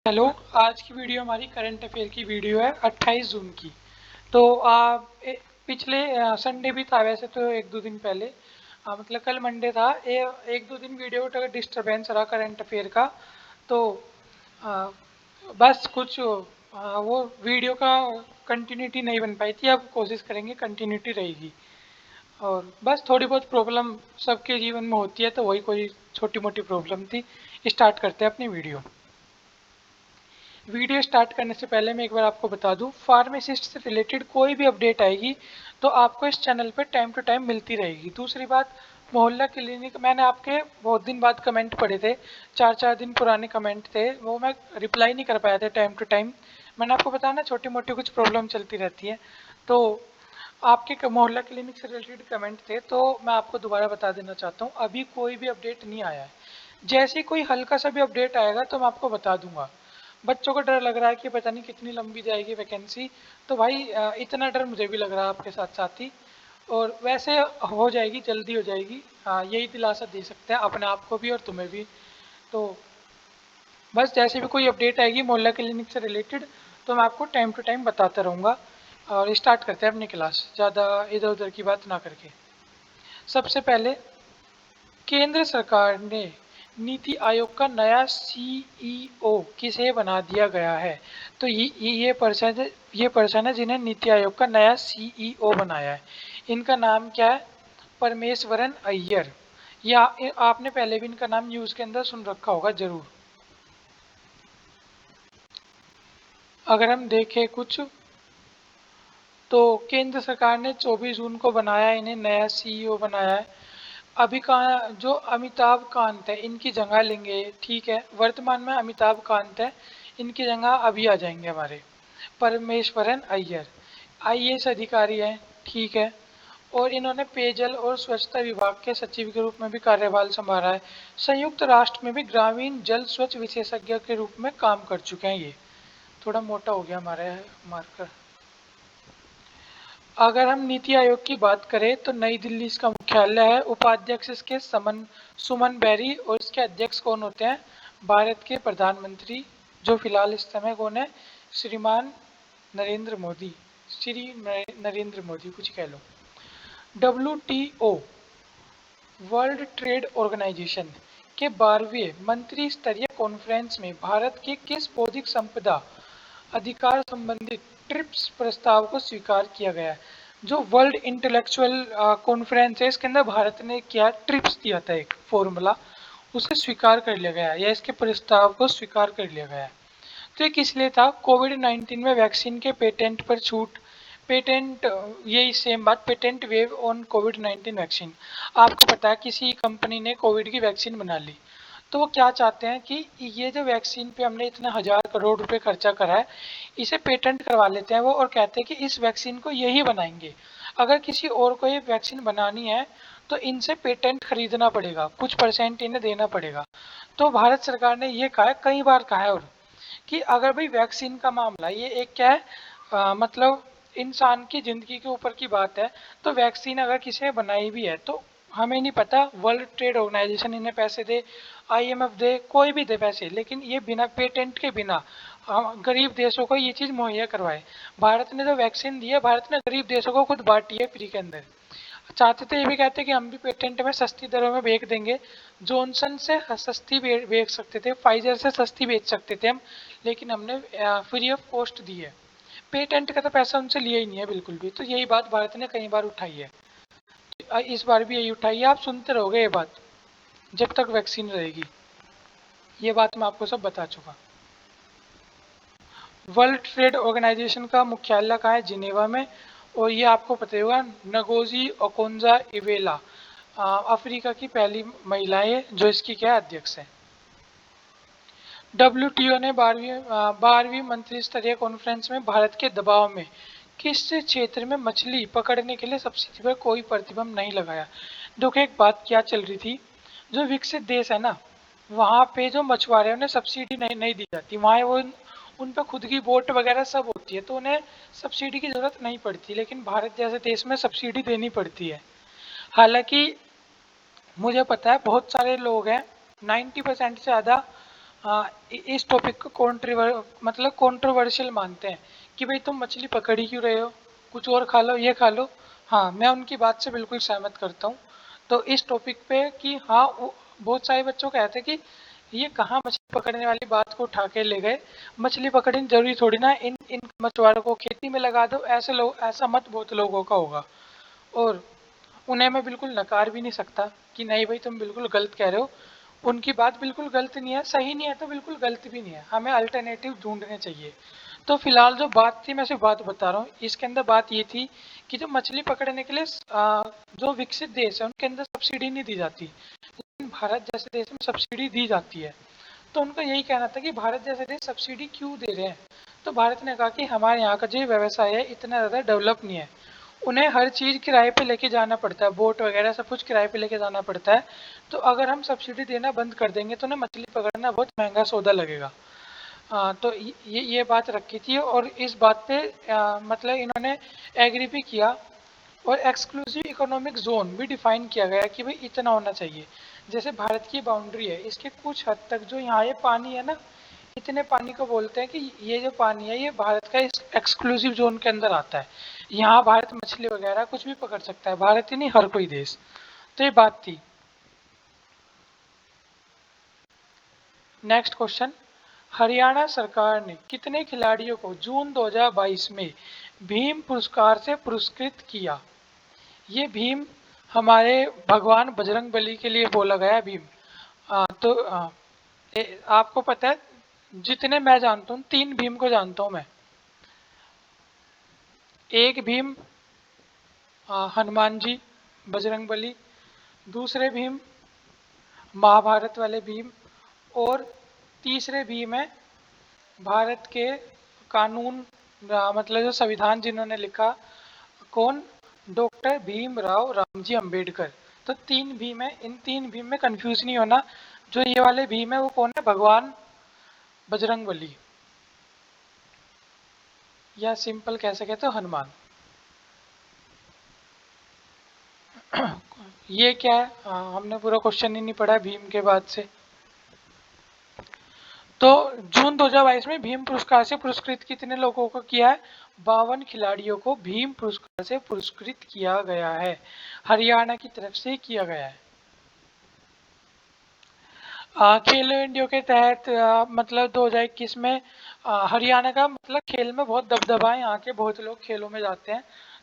Hello. आज की video हमारी करंट अफेयर की वीडियो है 28 जून की। तो पिछले संडे भी था वैसे तो एक दो दिन पहले, मतलब कल मंडे था। एक दो दिन वीडियो का डिस्टरबेंस रहा करंट अफेयर का। तो आ, बस कुछ वो वीडियो का कंटिन्यूटी नहीं बन पाई थी। अब कोशिश करेंगे कंटिन्यूटी रहेगी। और बस थोड़ी बहुत प्रॉब्लम सबके जीवन में होती है, तो वही कोई छोटी मोटी प्रॉब्लम थी। स्टार्ट करते हैं अपनी वीडियो। वीडियो स्टार्ट करने से पहले मैं एक बार आपको बता दूं, फार्मासिस्ट से रिलेटेड कोई भी अपडेट आएगी तो आपको इस चैनल पे टाइम टू टाइम मिलती रहेगी। दूसरी बात, मोहल्ला क्लिनिक, मैंने आपके बहुत दिन बाद कमेंट पढ़े थे, चार चार दिन पुराने कमेंट थे, वो मैं रिप्लाई नहीं कर पाया था टाइम टू टाइम। मैंने आपको बताया ना, छोटी मोटी कुछ प्रॉब्लम चलती रहती है। तो आपके मोहल्ला क्लिनिक से रिलेटेड कमेंट थे, तो मैं आपको दोबारा बता देना चाहता हूँ, अभी कोई भी अपडेट नहीं आया है। जैसे कोई हल्का सा भी अपडेट आएगा तो मैं आपको बता दूंगा। बच्चों को डर लग रहा है कि पता नहीं कितनी लंबी जाएगी वैकेंसी, तो भाई इतना डर मुझे भी लग रहा है आपके साथ साथ ही। और वैसे हो जाएगी, जल्दी हो जाएगी। यही दिलासा दे सकते हैं अपने आप को भी और तुम्हें भी। तो बस जैसे भी कोई अपडेट आएगी मोहल्ला क्लिनिक से रिलेटेड तो मैं आपको टाइम टू टाइम बताता रहूँगा। और स्टार्ट करते हैं अपनी क्लास, ज़्यादा इधर उधर की बात ना करके। सबसे पहले, केंद्र सरकार ने नीति आयोग का नया सीईओ किसे बना दिया गया है? तो ये पर्सन है जिन्हें नीति आयोग का नया सीईओ बनाया है। इनका नाम क्या है? परमेश्वरन अय्यर। या आपने पहले भी इनका नाम न्यूज़ के अंदर सुन रखा होगा जरूर। अगर हम देखें कुछ, तो केंद्र सरकार ने 24 जून को बनाया, इन्हें नया सीईओ बनाया है। अभी कहाँ जो अमिताभ कांत है इनकी जगह लेंगे, ठीक है। वर्तमान में अमिताभ कांत है, इनकी जगह अभी आ जाएंगे हमारे परमेश्वरन अय्यर। आईएएस अधिकारी हैं, ठीक है। और इन्होंने पेयजल और स्वच्छता विभाग के सचिव के रूप में भी कार्यभार संभाला है। संयुक्त राष्ट्र में भी ग्रामीण जल स्वच्छ विशेषज्ञ के रूप में काम कर चुके हैं ये। थोड़ा मोटा हो गया हमारे मार्कर। अगर हम नीति आयोग की बात करें तो नई दिल्ली इसका मुख्यालय है। उपाध्यक्ष इसके सुमन बेरी, और इसके अध्यक्ष कौन होते हैं? भारत के प्रधानमंत्री, जो फिलहाल इस समय कौन है? श्रीमान नरेंद्र मोदी। श्री नरेंद्र मोदी कुछ कह लो। WTO, वर्ल्ड ट्रेड ऑर्गेनाइजेशन के 12वें मंत्री स्तरीय कॉन्फ्रेंस में भारत के किस बौद्धिक संपदा अधिकार संबंधित ट्रिप्स प्रस्ताव को स्वीकार किया गया है? जो वर्ल्ड इंटेलेक्चुअल कॉन्फ्रेंस है, इसके अंदर भारत ने क्या ट्रिप्स दिया था, एक फॉर्मूला, उसे स्वीकार कर लिया गया है, या इसके प्रस्ताव को स्वीकार कर लिया गया है। तो ये किस लिए था? कोविड-19 में वैक्सीन के पेटेंट पर छूट। पेटेंट, यही सेम बात, patent wave on covid vaccine. आपको पता है किसी कंपनी ने कोविड की वैक्सीन बना ली, तो वो क्या चाहते हैं कि ये जो वैक्सीन पे हमने इतना 1000 करोड़ रुपए खर्चा करा है, इसे पेटेंट करवा लेते हैं वो, और कहते हैं कि इस वैक्सीन को यही बनाएंगे। अगर किसी और को ये वैक्सीन बनानी है तो इनसे पेटेंट खरीदना पड़ेगा, कुछ परसेंट इन्हें देना पड़ेगा। तो भारत सरकार ने ये कहा है, कई बार कहा है, और कि अगर भाई वैक्सीन का मामला, ये एक क्या है, मतलब इंसान की ज़िंदगी के ऊपर की बात है। तो वैक्सीन अगर किसी ने बनाई भी है तो हमें नहीं पता, वर्ल्ड ट्रेड ऑर्गेनाइजेशन इन्हें पैसे दे, IMF दे, कोई भी दे पैसे, लेकिन ये बिना पेटेंट के, बिना गरीब देशों को ये चीज़ मुहैया करवाए। भारत ने जो वैक्सीन दी है, भारत ने गरीब देशों को खुद बांटी है फ्री के अंदर। चाहते तो ये भी कहते कि हम भी पेटेंट में सस्ती दरों में बेच देंगे। जॉनसन से सस्ती बेच सकते थे, फाइजर से सस्ती बेच सकते थे हम, लेकिन हमने फ्री ऑफ कॉस्ट दी है। पेटेंट का तो पैसा उनसे लिया ही नहीं है बिल्कुल भी। तो यही बात भारत ने कई बार उठाई है, इस बार भी यही उठाई है। आप सुनते रहोगे ये बात जब तक वैक्सीन रहेगी। ये बात मैं आपको सब बता चुका। वर्ल्ड ट्रेड ऑर्गेनाइजेशन का मुख्यालय कहाँ है? जिनेवा में। और ये आपको पता होगा, नगोजी ओकोंजा इवेला अफ्रीका की पहली महिला है जो इसकी क्या अध्यक्ष है। WTO ने 12वीं मंत्री स्तरीय कॉन्फ्रेंस में भारत के दबाव में किस क्षेत्र में मछली पकड़ने के लिए सब्सिडी पर कोई प्रतिबंध नहीं लगाया? देखो एक बात क्या चल रही थी, जो विकसित देश है ना, वहाँ पे जो मछुआरे हैं उन्हें सब्सिडी नहीं दी जाती। वहाँ वो उन पर खुद की बोट वगैरह सब होती है, तो उन्हें सब्सिडी की ज़रूरत नहीं पड़ती। लेकिन भारत जैसे देश में सब्सिडी देनी पड़ती है। हालांकि मुझे पता है बहुत सारे लोग हैं, 90% से ज़्यादा इस टॉपिक को कंट्रोवर्शियल मानते हैं कि भाई तुम मछली पकड़ ही क्यों रहे हो, कुछ और खा लो, ये खा लो। हाँ, मैं उनकी बात से बिल्कुल सहमत करता हूँ। तो इस टॉपिक पे कि हाँ, बहुत सारे बच्चों को कहते हैं कि ये कहाँ मछली पकड़ने वाली बात को उठा के ले गए, मछली पकड़नी जरूरी थोड़ी ना, इन इन मछुआरों को खेती में लगा दो, ऐसे लोग, ऐसा मत बहुत लोगों का होगा। और उन्हें मैं बिल्कुल नकार भी नहीं सकता कि नहीं भाई तुम बिल्कुल गलत कह रहे हो। उनकी बात बिल्कुल गलत नहीं है, सही नहीं है तो बिल्कुल गलत भी नहीं है, हमें अल्टरनेटिव ढूंढने चाहिए। तो फिलहाल जो बात थी, मैं सिर्फ बात बता रहा हूँ, इसके अंदर बात ये थी कि जो मछली पकड़ने के लिए जो विकसित देश है उनके अंदर सब्सिडी नहीं दी जाती, लेकिन भारत जैसे देश में सब्सिडी दी जाती है। तो उनका यही कहना था कि भारत जैसे देश सब्सिडी क्यों दे रहे हैं। तो भारत ने कहा कि हमारे यहाँ का जो व्यवसाय है इतना ज़्यादा डेवलप नहीं है, उन्हें हर चीज़ किराए पे लेके जाना पड़ता है, बोट वगैरह सब कुछ किराए पे लेके जाना पड़ता है। तो अगर हम सब्सिडी देना बंद कर देंगे तो उन्हें मछली पकड़ना बहुत महंगा सौदा लगेगा। तो ये बात रखी थी, और इस बात पे मतलब इन्होंने एग्री भी किया। और एक्सक्लूसिव इकोनॉमिक जोन भी डिफाइन किया गया कि भाई इतना होना चाहिए। जैसे भारत की बाउंड्री है, इसके कुछ हद तक जो यहाँ ये पानी है ना, इतने पानी को बोलते हैं कि ये जो पानी है ये भारत का इस एक्सक्लूसिव जोन के अंदर आता है। यहाँ भारत मछली वगैरह कुछ भी पकड़ सकता है, भारत ही नहीं हर कोई देश। तो ये बात थी। नेक्स्ट क्वेश्चन, हरियाणा सरकार ने कितने खिलाड़ियों को जून 2022 में भीम पुरस्कार से पुरस्कृत किया? ये भीम हमारे भगवान बजरंग बली के लिए बोला गया है भीम। आपको पता है, जितने मैं जानता हूँ 3 भीम को जानता हूँ मैं। एक भीम हनुमान जी, बजरंग बली। दूसरे भीम महाभारत वाले भीम। और तीसरे भीम है भारत के कानून, मतलब जो संविधान जिन्होंने लिखा, कौन? डॉक्टर भीमराव रामजी अंबेडकर। तो 3 भीम है, इन 3 भीम में कंफ्यूज नहीं होना। जो ये वाले भीम है वो कौन है? भगवान बजरंग बली, या सिंपल कह सके तो हनुमान। ये क्या है? हमने पूरा क्वेश्चन ही नहीं पढ़ा भीम के बाद से। तो जून 2022 में भीम पुरस्कार से पुरस्कृत कितने लोगों को किया है? 52 खिलाड़ियों को भीम पुरस्कार से पुरस्कृत किया गया है, हरियाणा की तरफ से किया गया है। खेलो इंडिया के तहत मतलब 2021 में हरियाणा का मतलब खेल में बहुत दबदबा है, यहाँ के बहुत लोग खेलों में जाते हैं।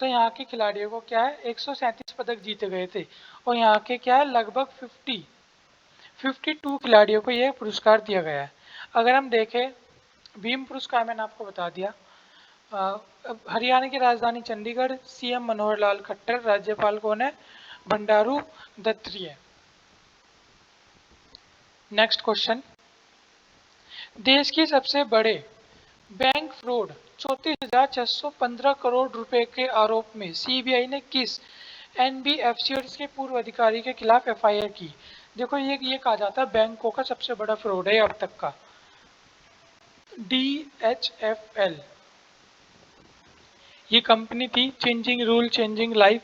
तो यहाँ के खिलाड़ियों को क्या है, 137 पदक जीते गए थे। और यहाँ के क्या है, लगभग 52 खिलाड़ियों को यह पुरस्कार दिया गया है। अगर हम देखें, भीम पुरस्कार मैंने आपको बता दिया। हरियाणा की राजधानी चंडीगढ़, सीएम मनोहर लाल खट्टर, राज्यपाल कौन है? बंडारू दत्तात्रेय। नेक्स्ट क्वेश्चन, देश की सबसे बड़े बैंक फ्रॉड 34,615 करोड़ रुपए के आरोप में सीबीआई ने किस एनबीएफसी और इसके पूर्व अधिकारी के खिलाफ एफआईआर की? देखो, ये कहा जाता है बैंकों का सबसे बड़ा फ्रॉड है अब तक का, DHFL। ये कंपनी थी, चेंजिंग रूल चेंजिंग लाइफ।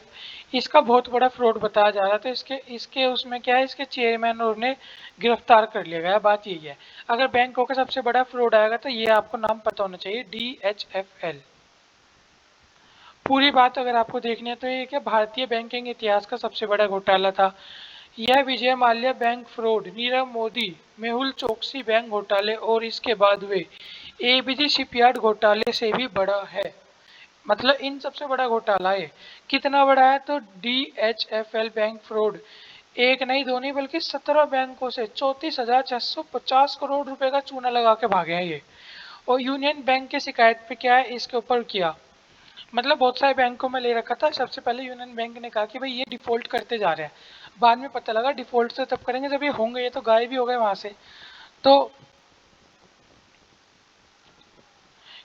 इसका बहुत बड़ा फ्रॉड बताया जा रहा था। इसके इसके उसमें क्या है, इसके चेयरमैन और उन्हें गिरफ्तार कर लिया गया। बात यही है, अगर बैंकों का सबसे बड़ा फ्रॉड आएगा तो ये आपको नाम पता होना चाहिए, DHFL। पूरी बात अगर आपको देखनी है तो ये क्या भारतीय बैंकिंग इतिहास का सबसे बड़ा घोटाला था। यह Vijay Mallya bank fraud, Nirav Modi, Mehul Choksi bank घोटाले और इसके बाद हुए एबीजी शिपयार्ड घोटाले से भी बड़ा है। मतलब इन सबसे बड़ा घोटाला है। कितना बड़ा है? तो DHFL बैंक फ्रॉड एक नहीं दो नहीं बल्कि 17 बैंकों से 34,650 करोड़ रुपए का चूना लगा के भागे हैं ये। और यूनियन बैंक की शिकायत पे क्या है, इसके ऊपर किया, मतलब बहुत सारे बैंकों में ले रखा था। सबसे पहले यूनियन बैंक ने कहा कि भाई ये डिफॉल्ट करते जा रहे हैं। बाद में पता लगा डिफॉल्ट तो तब करेंगे जब ये होंगे, ये तो गायब ही हो गए वहां से। तो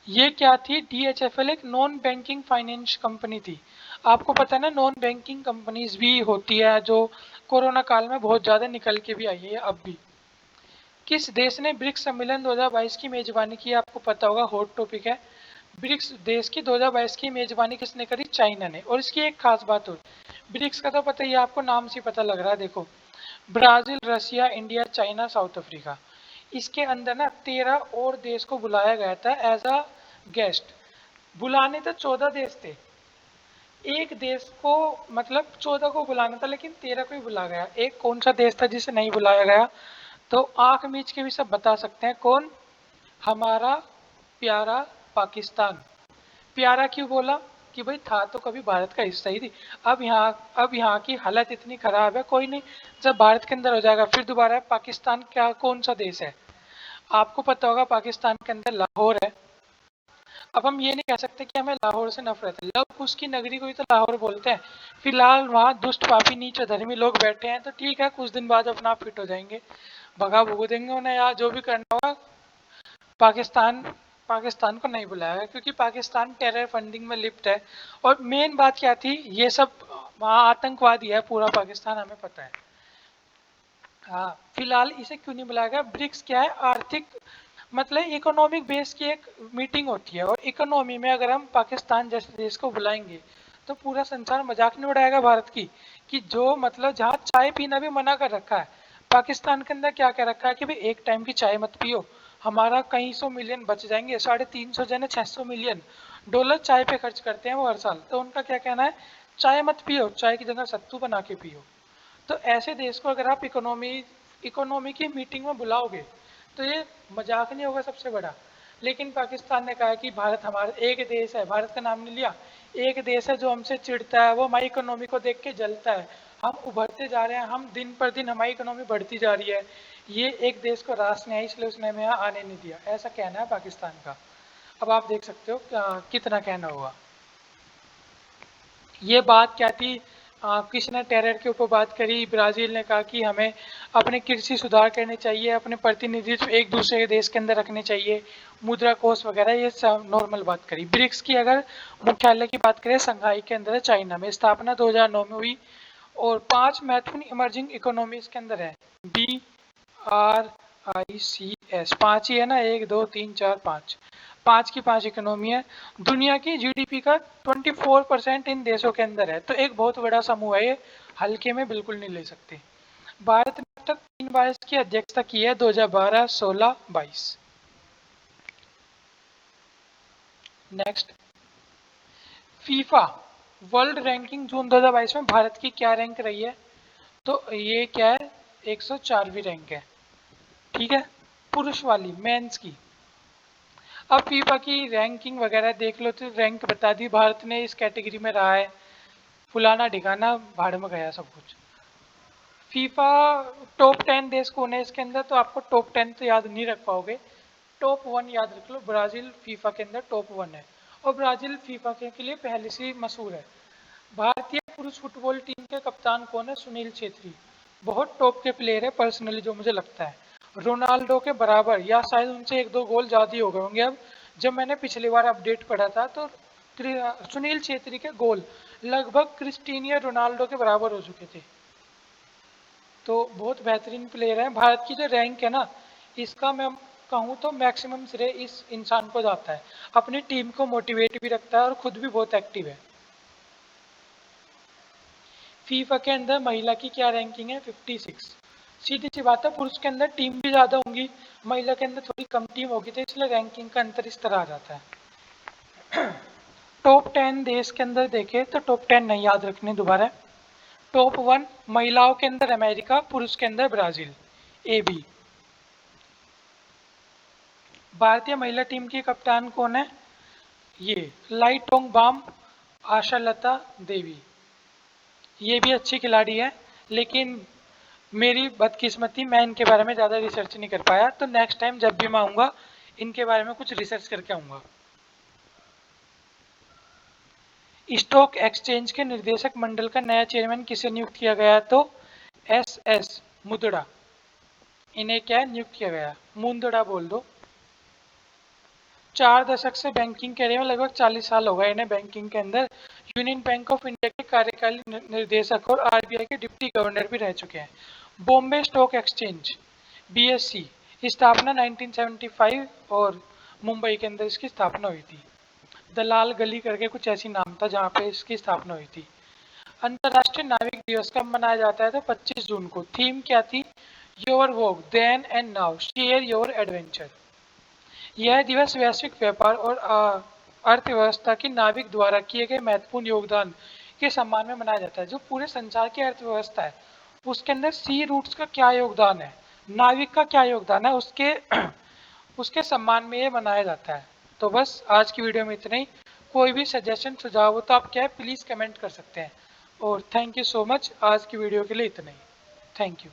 ये क्या थी? DHFL एक नॉन बैंकिंग फाइनेंस कंपनी थी। आपको पता है ना, नॉन बैंकिंग कंपनीज भी होती है जो कोरोना काल में बहुत ज़्यादा निकल के भी आई है अब भी। किस देश ने ब्रिक्स सम्मेलन 2022 की मेजबानी की? आपको पता होगा, हॉट टॉपिक है। ब्रिक्स देश की 2022 की मेजबानी किसने करी? चाइना ने। और इसकी एक खास बात और, ब्रिक्स का तो पता ही है आपको, नाम से पता लग रहा है। देखो, ब्राजील, रसिया, इंडिया, चाइना, साउथ अफ्रीका, इसके अंदर ना 13 और देश को बुलाया गया था एज अ गेस्ट। बुलाने तो 14 देश थे, एक देश को मतलब 14 को बुलाना था, लेकिन 13 को ही बुलाया गया। एक कौन सा देश था जिसे नहीं बुलाया गया? तो आंख मीच के भी सब बता सकते हैं कौन। हमारा प्यारा पाकिस्तान। प्यारा क्यों बोला? कि भाई था तो कभी भारत का हिस्सा ही थी। अब यहाँ की हालत इतनी खराब है, कोई नहीं, जब भारत के अंदर हो जाएगा फिर दोबारा। पाकिस्तान क्या कौन सा देश है? आपको पता होगा पाकिस्तान के अंदर लाहौर है। अब हम ये नहीं कह सकते कि हमें लाहौर से नफरत है, लव कुश की नगरी को ही तो लाहौर बोलते हैं। फिलहाल वहाँ दुष्ट पापी नीच धर्मी लोग बैठे हैं, तो ठीक है, कुछ दिन बाद अपना आप फिट हो जाएंगे, भगा भुगो देंगे उन्हें, या जो भी करना होगा। पाकिस्तान पाकिस्तान को नहीं बुलाया गया क्योंकि पाकिस्तान टेरर फंडिंग में लिप्त है। और मेन बात क्या थी, ये सब वहाँ आतंकवादी है पूरा पाकिस्तान, हमें पता है। हाँ, फिलहाल इसे क्यों नहीं बुलाया गया? ब्रिक्स क्या है? आर्थिक मतलब इकोनॉमिक बेस की एक मीटिंग होती है, और इकोनॉमी में अगर हम पाकिस्तान जैसे देश को बुलाएंगे तो पूरा संसार मजाक नहीं उड़ाएगा भारत की, कि जो मतलब जहाँ चाय पीना भी मना कर रखा है, पाकिस्तान के अंदर क्या कह रखा है कि भाई एक टाइम की चाय मत पियो, हमारा कई सौ मिलियन बच जाएंगे। 350 जने 600 मिलियन डॉलर चाय पे खर्च करते हैं वो हर साल, तो उनका क्या कहना है, चाय मत पियो, चाय की जगह सत्तू बना के पियो। तो ऐसे देश को अगर आप इकोनॉमी की मीटिंग में बुलाओगे तो ये मजाक नहीं होगा सबसे बड़ा। लेकिन पाकिस्तान ने कहा कि भारत हमारा एक देश है, भारत का नाम नहीं लिया, एक देश है जो हमसे चिढ़ता है, वो हमारी इकोनॉमी को देख के जलता है। हम उभरते जा रहे हैं, हम दिन पर दिन हमारी इकोनॉमी बढ़ती जा रही है, ये एक देश को रास नहीं है, इसलिए उसने हमें यहाँ आने नहीं दिया, ऐसा कहना है पाकिस्तान का। अब आप देख सकते हो कितना कहना हुआ। ये बात क्या थी? किसने टेरर के ऊपर बात करी? ब्राजील ने कहा कि हमें अपने कृषि सुधार करने चाहिए, अपने प्रतिनिधित्व एक दूसरे के देश के अंदर रखने चाहिए, मुद्रा कोष वगैरह, ये सब नॉर्मल बात करी। ब्रिक्स की अगर मुख्यालय की बात करें, संघाई के अंदर है, चाइना में, स्थापना 2009 में हुई। और 5 महत्वपूर्ण इमर्जिंग इकोनॉमीज के अंदर है, BRICS, 5 ही है ना, 1 2 3 4 5, 5 की 5 इकोनॉमी है। दुनिया की जीडीपी का 24% इन देशों के अंदर है, तो एक बहुत बड़ा समूह है ये, हल्के में बिल्कुल नहीं ले सकते। भारत ने अब तक 3 बार इसकी अध्यक्षता की है, 2012, 16, 22। नेक्स्ट, फीफा वर्ल्ड रैंकिंग जून 2022 में भारत की क्या रैंक रही है? तो ये क्या है, 104वीं रैंक है, ठीक है, पुरुष वाली, मेंस की। अब फीफा की रैंकिंग वगैरह देख लो तो रैंक बता दी, भारत ने इस कैटेगरी में रहा है, फुलाना ढिकाना भाड़ में गया सब कुछ। फीफा टॉप 10 देश कौन है इसके अंदर? तो आपको टॉप 10 तो याद नहीं रख पाओगे, टॉप 1 याद रख लो। ब्राजील फीफा के अंदर टॉप 1 है, और ब्राजील फीफा के लिए पहले से ही मशहूर है। भारतीय पुरुष फुटबॉल टीम के कप्तान कौन है? सुनील छेत्री, बहुत टॉप के प्लेयर है पर्सनली जो मुझे लगता है, रोनाल्डो के बराबर, या शायद उनसे 1-2 गोल ज़्यादा ही हो गए होंगे। अब जब मैंने पिछली बार अपडेट पढ़ा था तो सुनील छेत्री के गोल लगभग क्रिस्टियानो रोनाल्डो के बराबर हो चुके थे, तो बहुत बेहतरीन प्लेयर है। भारत की जो रैंक है ना, इसका मैं कहूँ तो मैक्सिमम श्रेय इस इंसान को जाता है, अपनी टीम को मोटिवेट भी रखता है और खुद भी बहुत एक्टिव है। फीफा के अंदर महिला की क्या रैंकिंग है? 56। सीधी सी बात है, पुरुष के अंदर टीम भी ज़्यादा होंगी, महिला के अंदर थोड़ी कम टीम होगी, तो इसलिए रैंकिंग का अंतर इस तरह आ जाता है। टॉप 10 देश के अंदर देखे तो टॉप 10 नहीं याद रखने दोबारा। टॉप 1 महिलाओं के अंदर अमेरिका, पुरुष के अंदर ब्राजील, AB। भारतीय महिला टीम की कप्तान कौन है? ये लाइटोंग बाम, आशा लता देवी, ये भी अच्छी खिलाड़ी है, लेकिन मेरी बदकिस्मती, मैं इनके बारे में ज़्यादा रिसर्च नहीं कर पाया, तो नेक्स्ट टाइम जब भी मैं आऊँगा इनके बारे में कुछ रिसर्च करके आऊँगा। स्टॉक एक्सचेंज के निर्देशक मंडल का नया चेयरमैन किसे नियुक्त किया गया? तो SS मुंदड़ा, इन्हें क्या नियुक्त किया गया? मुंदड़ा बोल दो। 4 दशक से बैंकिंग करियर में, लगभग 40 साल हो गए इन्हें बैंकिंग के अंदर। यूनियन बैंक ऑफ इंडिया के कार्यकारी निर्देशक और RBI के डिप्टी गवर्नर भी रह चुके हैं। बॉम्बे स्टॉक एक्सचेंज, BSE, स्थापना 1975, और मुंबई के अंदर इसकी स्थापना हुई थी। दलाल गली करके कुछ ऐसी नाम था जहाँ पे इसकी स्थापना हुई थी। अंतर्राष्ट्रीय नाविक दिवस कब मनाया जाता है? तो 25 जून को। थीम क्या थी? Your work then and now, share your adventure. यह दिवस वैश्विक व्यापार और अर्थव्यवस्था की नाविक द्वारा किए गए महत्वपूर्ण योगदान के सम्मान में मनाया जाता है। जो पूरे संसार की अर्थव्यवस्था है उसके अंदर सी रूट्स का क्या योगदान है, नाविक का क्या योगदान है, उसके उसके सम्मान में ये मनाया जाता है। तो बस आज की वीडियो में इतना ही। कोई भी सजेशन सुझाव हो तो आप क्या है प्लीज़ कमेंट कर सकते हैं। और थैंक यू सो मच, आज की वीडियो के लिए इतना ही। Thank you.